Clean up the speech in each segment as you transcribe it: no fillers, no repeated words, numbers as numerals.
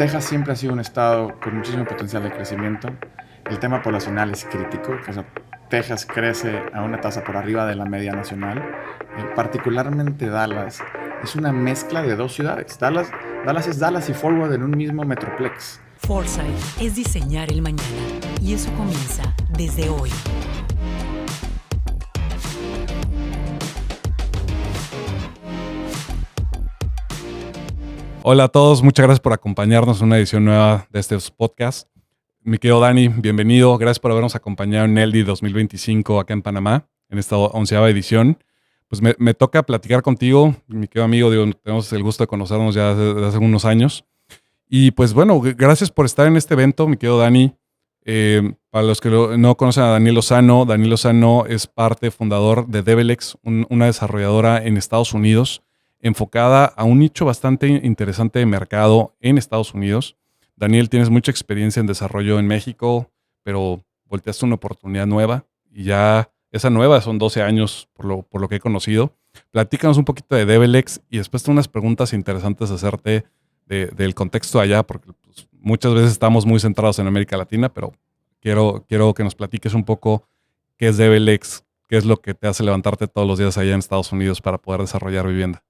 Texas siempre ha sido un estado con muchísimo potencial de crecimiento. El tema poblacional es crítico. Texas crece a una tasa por arriba de la media nacional. Particularmente Dallas es una mezcla de dos ciudades. Dallas es Dallas y Fort Worth en un mismo metroplex. Foresight es diseñar el mañana y eso comienza desde hoy. Hola a todos, muchas gracias por acompañarnos en una edición nueva de este podcast. Mi querido Dani, bienvenido. Gracias por habernos acompañado en ELDI 2025 acá en Panamá, en esta 11ª edición. Pues me toca platicar contigo, mi querido amigo. Tenemos el gusto de conocernos ya desde hace unos años. Y pues bueno, gracias por estar en este evento, mi querido Dani. Para los que no conocen a Daniel Lozano es fundador de Develex, una desarrolladora en Estados Unidos, enfocada a un nicho bastante interesante de mercado en Estados Unidos. Daniel, tienes mucha experiencia en desarrollo en México, pero volteaste una oportunidad nueva y ya esa nueva son 12 años por lo que he conocido. Platícanos un poquito de Develex y después tengo unas preguntas interesantes a hacerte del contexto allá, porque pues, muchas veces estamos muy centrados en América Latina, pero quiero que nos platiques un poco qué es Develex, qué es lo que te hace levantarte todos los días allá en Estados Unidos para poder desarrollar vivienda.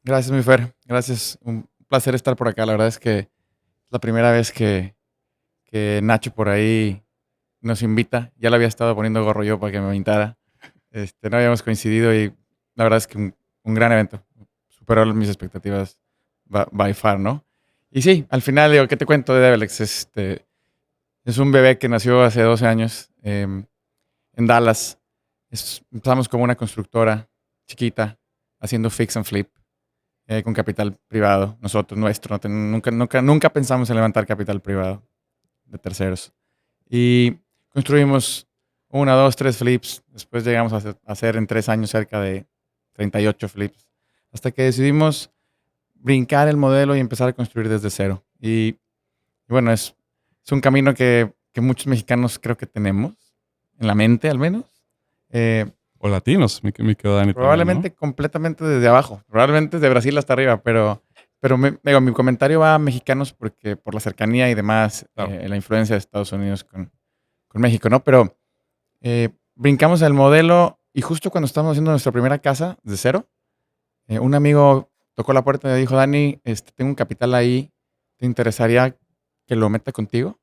Gracias, mi Fer. Gracias. Un placer estar por acá. La verdad es que es la primera vez que Nacho por ahí nos invita. Ya le había estado poniendo gorro yo para que me invitara. No habíamos coincidido y la verdad es que un gran evento. Superó mis expectativas by far, ¿no? Y sí, al final, digo, ¿qué te cuento de Develex? Es un bebé que nació hace 12 años en Dallas. Empezamos como una constructora chiquita haciendo fix and flip. Con capital privado, nuestro. Nunca pensamos en levantar capital privado de terceros. Y construimos 1, 2, 3 flips. Después llegamos a hacer en 3 años cerca de 38 flips. Hasta que decidimos brincar el modelo y empezar a construir desde cero. Y bueno, es un camino que muchos mexicanos creo que tenemos, en la mente al menos. O latinos, mi querido Dani. Probablemente También, ¿no? completamente desde abajo. Probablemente desde Brasil hasta arriba, pero mi comentario va a mexicanos porque por la cercanía y demás, Claro. la influencia de Estados Unidos con México, ¿no? Pero brincamos el modelo y justo cuando estábamos haciendo nuestra primera casa de cero, un amigo tocó la puerta y me dijo, Dani, tengo un capital ahí, ¿te interesaría que lo meta contigo?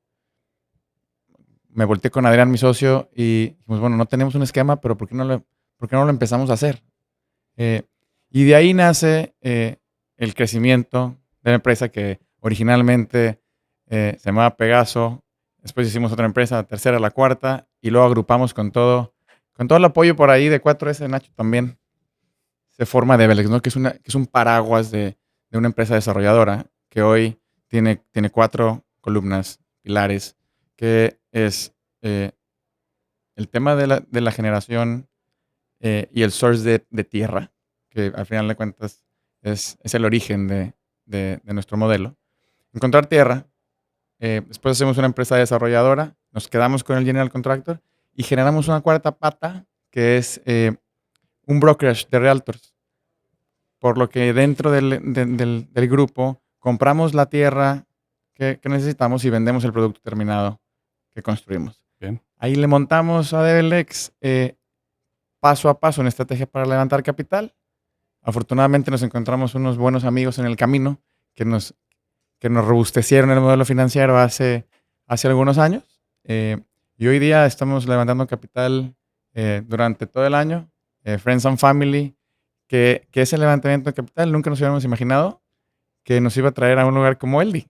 Me volteé con Adrián, mi socio, y dijimos, bueno, no tenemos un esquema, pero ¿por qué no lo empezamos a hacer? Y de ahí nace el crecimiento de la empresa que originalmente se llamaba Pegaso. Después hicimos otra empresa, la tercera, la cuarta, y luego agrupamos con todo el apoyo por ahí de 4S, Nacho también. Se forma Develex, ¿no? Que es un paraguas de una empresa desarrolladora que hoy tiene 4 columnas, pilares, que es el tema de la generación y el source de tierra, que al final de cuentas es el origen de nuestro modelo. Encontrar tierra, después hacemos una empresa desarrolladora, nos quedamos con el general contractor y generamos una cuarta pata que es un brokerage de realtors. Por lo que dentro del grupo compramos la tierra que necesitamos y vendemos el producto terminado que construimos. Bien. Ahí le montamos a Develex paso a paso una estrategia para levantar capital. Afortunadamente nos encontramos unos buenos amigos en el camino que nos robustecieron el modelo financiero hace algunos años. Y hoy día estamos levantando capital durante todo el año. Friends and Family, que ese levantamiento de capital nunca nos hubiéramos imaginado que nos iba a traer a un lugar como ELDI.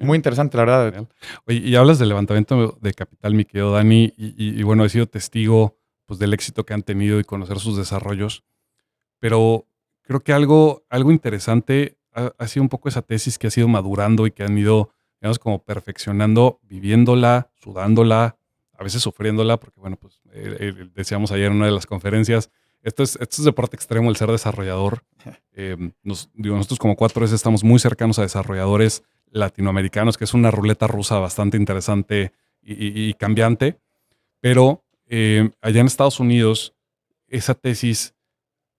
Muy interesante, la verdad. Genial. Oye, y hablas del levantamiento de capital, mi querido Dani, y bueno, he sido testigo pues, del éxito que han tenido y conocer sus desarrollos, pero creo que algo interesante ha sido un poco esa tesis que ha sido madurando y que han ido, digamos, como perfeccionando, viviéndola, sudándola, a veces sufriéndola, porque bueno, pues decíamos ayer en una de las conferencias, esto es deporte extremo, el ser desarrollador. Nosotros como 4S estamos muy cercanos a desarrolladores latinoamericanos, que es una ruleta rusa bastante interesante y cambiante, pero allá en Estados Unidos, esa tesis,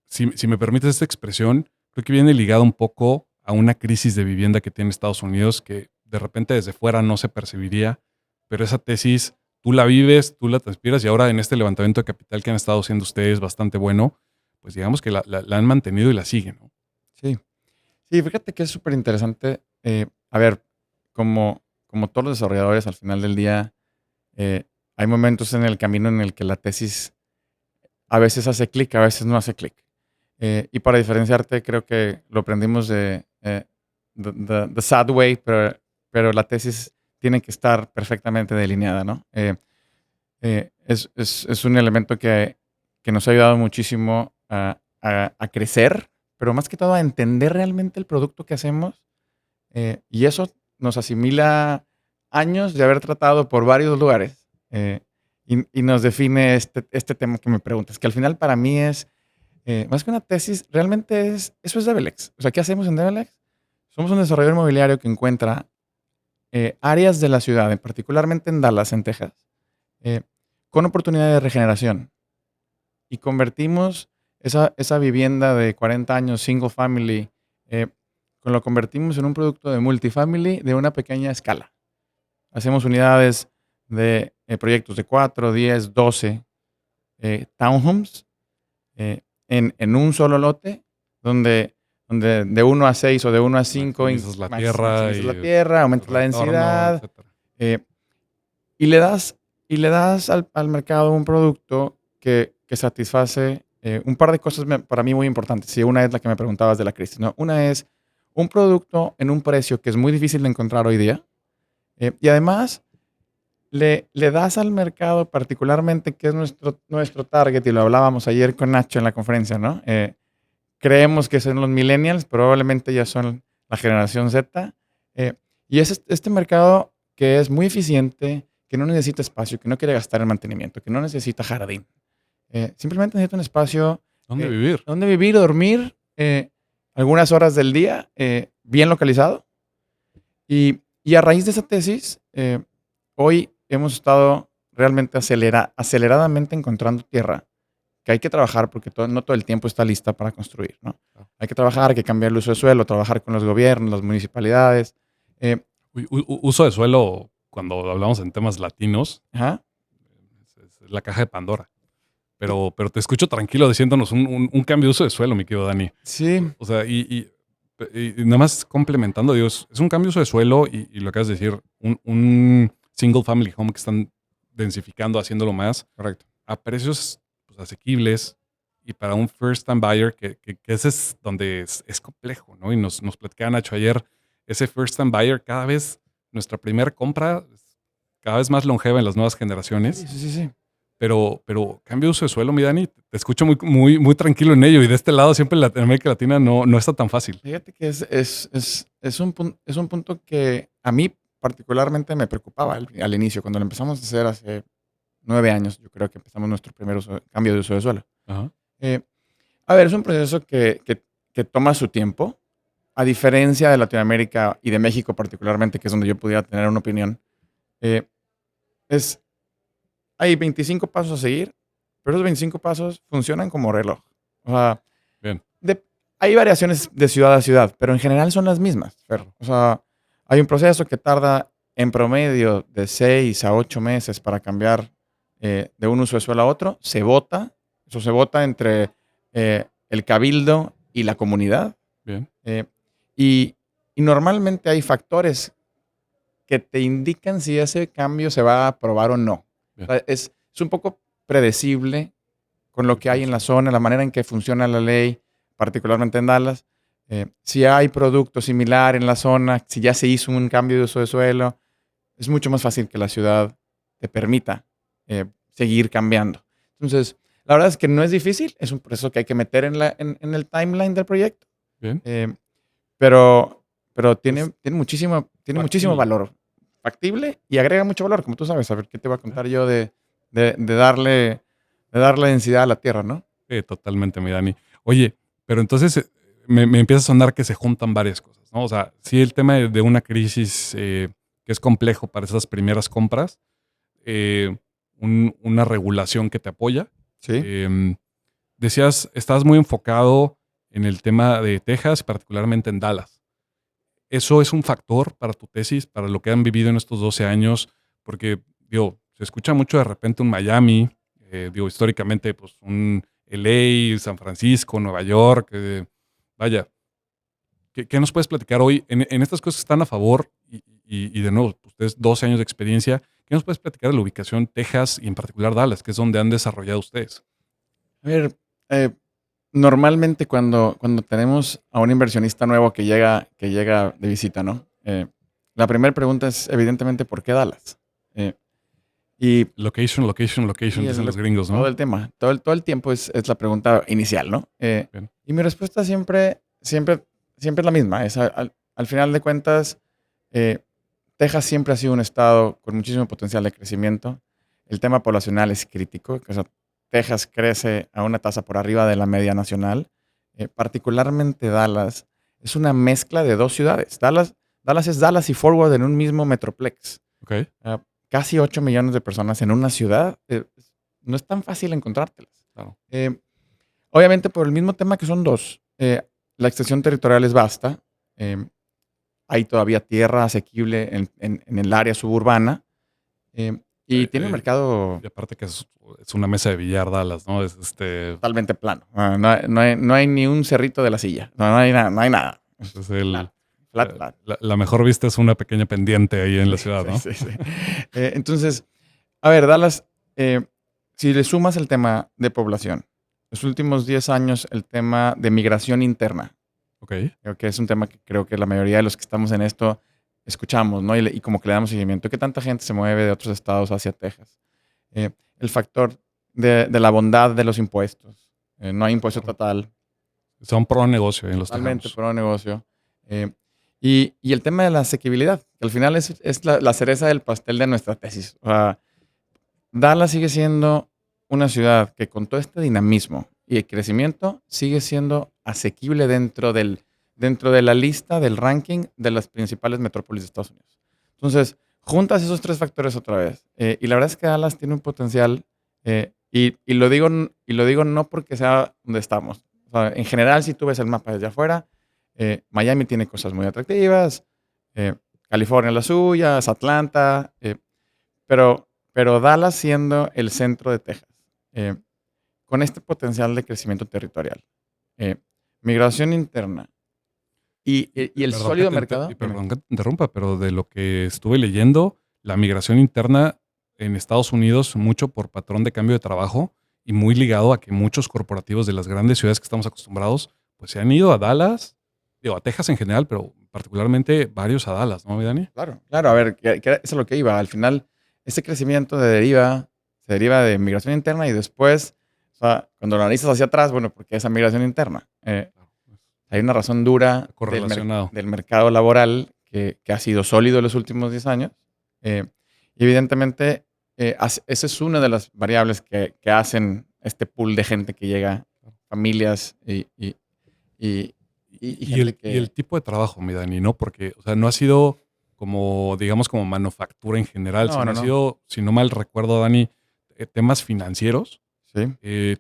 si me permites esta expresión, creo que viene ligada un poco a una crisis de vivienda que tiene Estados Unidos que de repente desde fuera no se percibiría, pero esa tesis tú la vives, tú la transpiras y ahora en este levantamiento de capital que han estado haciendo ustedes bastante bueno, pues digamos que la han mantenido y la siguen, ¿no? Sí. Sí, fíjate que es súper interesante. A ver, como todos los desarrolladores, al final del día, hay momentos en el camino en el que la tesis a veces hace clic, a veces no hace clic. Y para diferenciarte, creo que lo aprendimos de the sad way, pero la tesis tiene que estar perfectamente delineada, ¿no? Es un elemento que nos ha ayudado muchísimo a crecer, pero más que todo a entender realmente el producto que hacemos. Y eso nos asimila años de haber tratado por varios lugares. Y nos define este tema que me preguntas, que al final para mí es, más que una tesis, realmente eso es Develex. O sea, ¿qué hacemos en Develex? Somos un desarrollador inmobiliario que encuentra áreas de la ciudad, particularmente en Dallas, en Texas, eh, con oportunidad de regeneración. Y convertimos esa vivienda de 40 años, single family, lo convertimos en un producto de multifamily de una pequeña escala. Hacemos unidades de proyectos de 4, 10, 12 townhomes en un solo lote, donde de 1 a 6 o de 1 a 5 Maximizas la tierra, maximizas la tierra, aumentas la retorno, densidad, etcétera. y le das al mercado un producto que satisface un par de cosas para mí muy importantes. Y una es la que me preguntabas de la crisis, ¿no? Una es un producto en un precio que es muy difícil de encontrar hoy día. Y además, le das al mercado particularmente, que es nuestro target, y lo hablábamos ayer con Nacho en la conferencia, ¿no? Creemos que son los millennials, probablemente ya son la generación Z. Y es este mercado que es muy eficiente, que no necesita espacio, que no quiere gastar en mantenimiento, que no necesita jardín. Simplemente necesita un espacio ¿Dónde vivir? donde vivir, dormir, algunas horas del día, bien localizado. Y a raíz de esa tesis, hoy hemos estado realmente aceleradamente encontrando tierra que hay que trabajar porque no todo el tiempo está lista para construir, ¿no? Hay que trabajar, hay que cambiar el uso de suelo, trabajar con los gobiernos, las municipalidades. Uso de suelo, cuando hablamos en temas latinos, Ajá. es la caja de Pandora. Pero te escucho tranquilo diciéndonos un cambio de uso de suelo, mi querido Dani. Sí. O sea, y nada más complementando, digo, es un cambio de uso de suelo y lo que acabas de decir, un single family home que están densificando, haciéndolo más, Correcto. a precios pues, asequibles y para un first time buyer, que ese es donde es complejo, ¿no? Y nos platicaba Nacho ayer, ese first time buyer cada vez, nuestra primera compra, cada vez más longeva en las nuevas generaciones. Sí. Pero cambio de uso de suelo, mi Dani, te escucho muy tranquilo en ello. Y de este lado, siempre en América Latina no está tan fácil. Fíjate que es un punto que a mí particularmente me preocupaba al inicio, cuando lo empezamos a hacer hace 9 años. Yo creo que empezamos nuestro primer cambio de uso de suelo. Ajá. A ver, es un proceso que toma su tiempo. A diferencia de Latinoamérica y de México particularmente, que es donde yo pudiera tener una opinión, hay 25 pasos a seguir, pero esos 25 pasos funcionan como reloj. O sea, Bien. hay variaciones de ciudad a ciudad, pero en general son las mismas, Fer. O sea, hay un proceso que tarda en promedio de 6 a 8 meses para cambiar de un uso de suelo a otro. Se vota, eso se vota entre el cabildo y la comunidad. Bien. Y normalmente hay factores que te indican si ese cambio se va a aprobar o no. O sea, es un poco predecible con lo que hay en la zona, la manera en que funciona la ley, particularmente en Dallas. Si hay producto similar en la zona, si ya se hizo un cambio de uso de suelo, es mucho más fácil que la ciudad te permita seguir cambiando. Entonces, la verdad es que no es difícil, es un proceso que hay que meter en el timeline del proyecto. Bien. Pero tiene muchísimo Factible. valor. Factible y agrega mucho valor, como tú sabes. A ver, ¿qué te voy a contar yo de darle densidad a la tierra, no? Totalmente, mi Dani. Oye, pero entonces me empieza a sonar que se juntan varias cosas, ¿no? O sea, sí el tema de una crisis que es complejo para esas primeras compras, una regulación que te apoya. Sí. Decías, estabas muy enfocado en el tema de Texas, particularmente en Dallas. ¿Eso es un factor para tu tesis, para lo que han vivido en estos 12 años? Porque, digo, se escucha mucho de repente un Miami, digo, históricamente, pues un LA, San Francisco, Nueva York, vaya. ¿Qué nos puedes platicar hoy en estas cosas que están a favor? Y de nuevo, ustedes 12 años de experiencia. ¿Qué nos puedes platicar de la ubicación Texas y en particular Dallas, que es donde han desarrollado ustedes? A ver, eh, normalmente cuando tenemos a un inversionista nuevo que llega de visita, ¿no? La primera pregunta es evidentemente ¿por qué Dallas? Eh, y, Location, location, location, y dicen los el- gringos, todo ¿no? el tema, todo el tiempo es la pregunta inicial, ¿no? Bien. Y mi respuesta siempre es la misma. Al final de cuentas, eh, Texas siempre ha sido un estado con muchísimo potencial de crecimiento. El tema poblacional es crítico. O sea, Texas crece a una tasa por arriba de la media nacional. Particularmente Dallas es una mezcla de dos ciudades. Dallas es Dallas y Fort Worth en un mismo metroplex. Ok. Casi 8 millones de personas en una ciudad. No es tan fácil encontrártelas. Claro. Obviamente por el mismo tema que son dos. La extensión territorial es vasta. Hay todavía tierra asequible en el área suburbana. Y tiene un mercado Y aparte que es una mesa de billar Dallas, ¿no? Es totalmente plano. No hay ni un cerrito de la silla. No hay nada. No hay nada. es el, Flat. la mejor vista es una pequeña pendiente ahí en la ciudad, ¿no? Sí. Entonces, a ver, Dallas, si le sumas el tema de población, los últimos 10 años el tema de migración interna, Ok. creo que es un tema que creo que la mayoría de los que estamos en esto escuchamos, ¿no? Y como que le damos seguimiento. ¿Qué tanta gente se mueve de otros estados hacia Texas? El factor de la bondad de los impuestos. No hay impuesto total, Son pro negocio en los totalmente tejanos. pro negocio. Y el tema de la asequibilidad, que al final es la cereza del pastel de nuestra tesis. O sea, Dallas sigue siendo una ciudad que con todo este dinamismo y el crecimiento sigue siendo asequible dentro de la lista del ranking de las principales metrópolis de Estados Unidos. Entonces, juntas esos tres factores otra vez. Y la verdad es que Dallas tiene un potencial, y lo digo no porque sea donde estamos. O sea, en general, si tú ves el mapa desde afuera, Miami tiene cosas muy atractivas, California las suyas, Atlanta, pero Dallas siendo el centro de Texas, eh, con este potencial de crecimiento territorial, eh, migración interna y el sólido mercado. Perdón que te interrumpa, pero de lo que estuve leyendo, la migración interna en Estados Unidos, mucho por patrón de cambio de trabajo y muy ligado a que muchos corporativos de las grandes ciudades que estamos acostumbrados, pues se han ido a Dallas, digo, a Texas en general, pero particularmente varios a Dallas, ¿no, mi Dani? Claro, a ver, que eso es lo que iba. Al final, ese crecimiento se deriva de migración interna y después, o sea, cuando lo analizas hacia atrás, bueno, porque esa migración interna. Hay una razón dura Correlacionado. del mercado laboral que ha sido sólido en los últimos 10 años. Y evidentemente, esa es una de las variables que hacen este pool de gente que llega, familias y gente Y el tipo de trabajo, mi Dani, ¿no? Porque, o sea, no ha sido como, digamos, como manufactura en general, No, sino no, ha no. sido, si no mal recuerdo, Dani, temas financieros, Sí.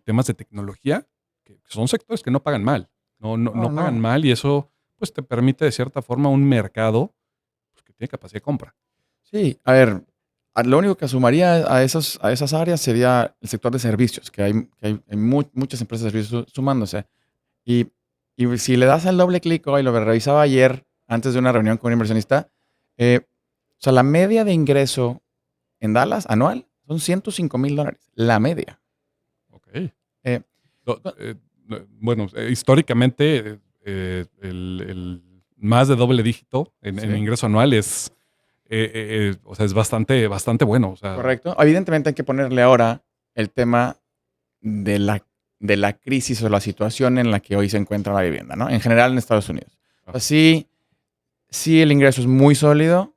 temas de tecnología, que son sectores que no pagan mal, no pagan No. mal y eso, pues, te permite de cierta forma un mercado pues, que tiene capacidad de compra. Sí, a ver, lo único que sumaría a esas áreas sería el sector de servicios, que hay muchas empresas de servicios sumándose. Y, y si le das al doble clic hoy, lo revisaba ayer antes de una reunión con un inversionista, o sea, la media de ingreso en Dallas anual son $105,000, la media. Ok. Eh, No, bueno, históricamente, el más de doble dígito en Sí. ingreso anual es, o sea, es bastante, bastante bueno. O sea, Correcto. Evidentemente hay que ponerle ahora el tema de la crisis o la situación en la que hoy se encuentra la vivienda, ¿no? En general en Estados Unidos. O sea, sí el ingreso es muy sólido,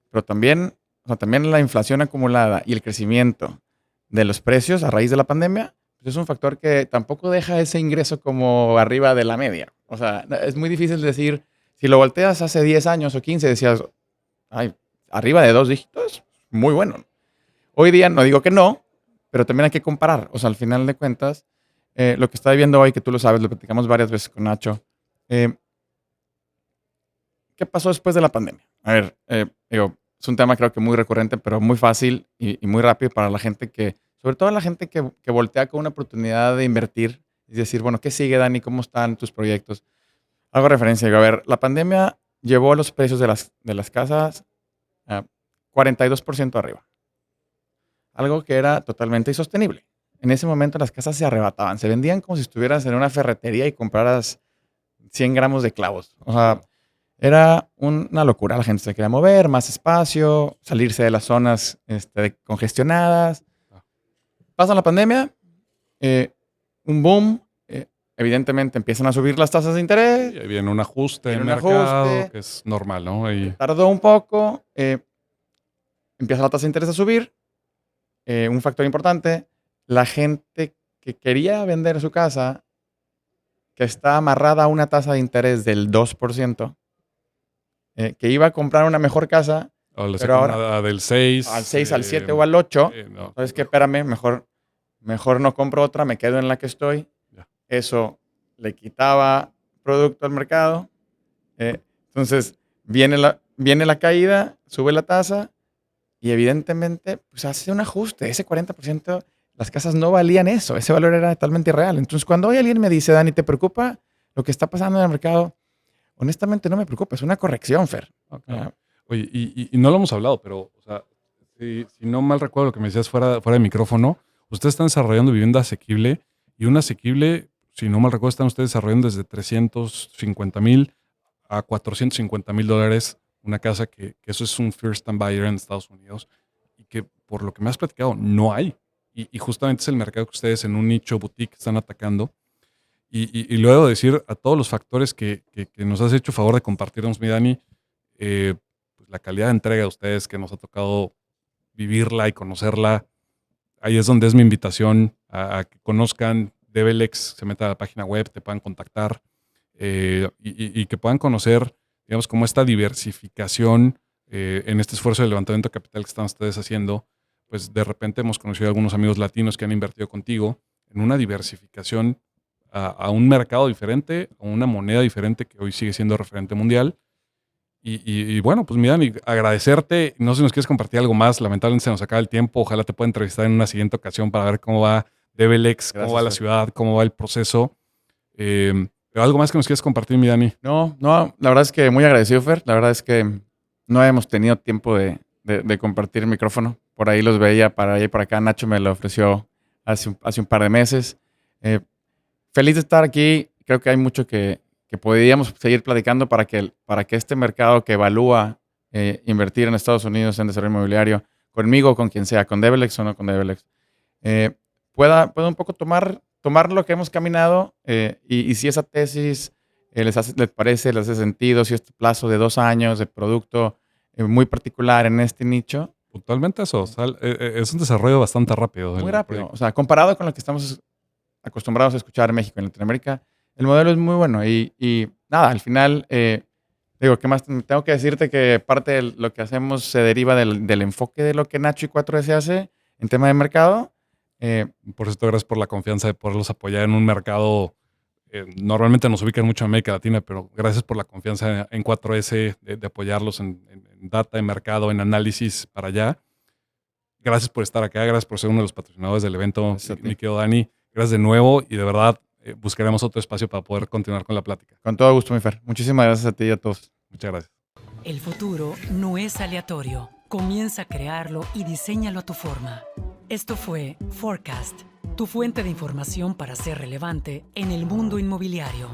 pero también, o sea, también la inflación acumulada y el crecimiento de los precios a raíz de la pandemia, pues es un factor que tampoco deja ese ingreso como arriba de la media. O sea, es muy difícil decir, si lo volteas hace 10 años o 15, decías, ay, arriba de 2 dígitos, muy bueno. Hoy día no digo que no, pero también hay que comparar. O sea, al final de cuentas, lo que está viviendo hoy, que tú lo sabes, lo platicamos varias veces con Nacho, ¿qué pasó después de la pandemia? A ver, digo, es un tema creo que muy recurrente, pero muy fácil y muy rápido para la gente que, sobre todo la gente que voltea con una oportunidad de invertir y decir, bueno, ¿qué sigue, Dani? ¿Cómo están tus proyectos? Hago referencia, digo, a ver, la pandemia llevó los precios de las casas a 42% arriba. Algo que era totalmente insostenible. En ese momento las casas se arrebataban, se vendían como si estuvieras en una ferretería y compraras 100 gramos de clavos. O sea, era una locura. La gente se quería mover, más espacio, salirse de las zonas congestionadas. Pasa la pandemia, un boom. Evidentemente empiezan a subir las tasas de interés. Y ahí viene un ajuste Viene en un mercado, ajuste. que es normal, ¿no? Y Tardó un poco. Empieza la tasa de interés a subir. Un factor importante, la gente que quería vender su casa, que está amarrada a una tasa de interés del 2%, que iba a comprar una mejor casa, o le pero sacan ahora del 6. al 6, al 7 o al 8, No. ¿sabes qué? Espérame, mejor no compro otra, me quedo en la que estoy. Ya. Eso le quitaba producto al mercado. Entonces, viene la caída, sube la tasa y evidentemente pues hace un ajuste. Ese 40%, las casas no valían eso. Ese valor era totalmente irreal. Entonces, cuando hoy alguien me dice, Dani, ¿te preocupa lo que está pasando en el mercado? Honestamente no me preocupa. Es una corrección, Fer. Oye, y no lo hemos hablado, pero, o sea, si no mal recuerdo lo que me decías fuera de micrófono, ustedes están desarrollando vivienda asequible y una asequible, si no mal recuerdo, están ustedes desarrollando desde 350,000 a $450,000 una casa que eso es un first time buyer en Estados Unidos y que por lo que me has platicado no hay. Y justamente es el mercado que ustedes en un nicho boutique están atacando. Y luego decir a todos los factores que nos has hecho favor de compartirnos, mi Dani, pues la calidad de entrega de ustedes que nos ha tocado vivirla y conocerla. Ahí es donde es mi invitación a que conozcan Develex, se metan a la página web, te puedan contactar y que puedan conocer, digamos, como esta diversificación en este esfuerzo de levantamiento de capital que están ustedes haciendo. Pues de repente hemos conocido a algunos amigos latinos que han invertido contigo en una diversificación a un mercado diferente, a una moneda diferente que hoy sigue siendo referente mundial. Y bueno, pues mi Dani, agradecerte. No sé si nos quieres compartir algo más. Lamentablemente se nos acaba el tiempo. Ojalá te pueda entrevistar en una siguiente ocasión para ver cómo va Develex, cómo va la ciudad, cómo va el proceso. Pero algo más que nos quieres compartir, mi Dani. No, la verdad es que muy agradecido, Fer. La verdad es que no hemos tenido tiempo de compartir el micrófono. Por ahí los veía para allá y para acá. Nacho me lo ofreció hace un par de meses. Feliz de estar aquí. Creo que hay mucho que podríamos seguir platicando para que este mercado que evalúa invertir en Estados Unidos en desarrollo inmobiliario, conmigo o con quien sea, con Develex o no con Develex, pueda un poco tomar lo que hemos caminado y si esa tesis les parece, les hace sentido, si este plazo de 2 años de producto muy particular en este nicho. Puntualmente eso. O sea, es un desarrollo bastante rápido. Muy rápido. O sea, comparado con lo que estamos acostumbrados a escuchar en México, en Latinoamérica, el modelo es muy bueno. Y nada, al final, digo, ¿qué más? Tengo que decirte que parte de lo que hacemos se deriva del enfoque de lo que Nacho y 4S hace en tema de mercado. Por cierto, gracias por la confianza de poderlos apoyar en un mercado. Normalmente nos ubican mucho en América Latina, pero gracias por la confianza en 4S de apoyarlos en data, en mercado, en análisis para allá. Gracias por estar acá, gracias por ser uno de los patrocinadores del evento, mi querido Dani. Gracias de nuevo y de verdad buscaremos otro espacio para poder continuar con la plática. Con todo gusto, mi Fer. Muchísimas gracias a ti y a todos. Muchas gracias. El futuro no es aleatorio. Comienza a crearlo y diséñalo a tu forma. Esto fue Forecast, tu fuente de información para ser relevante en el mundo inmobiliario.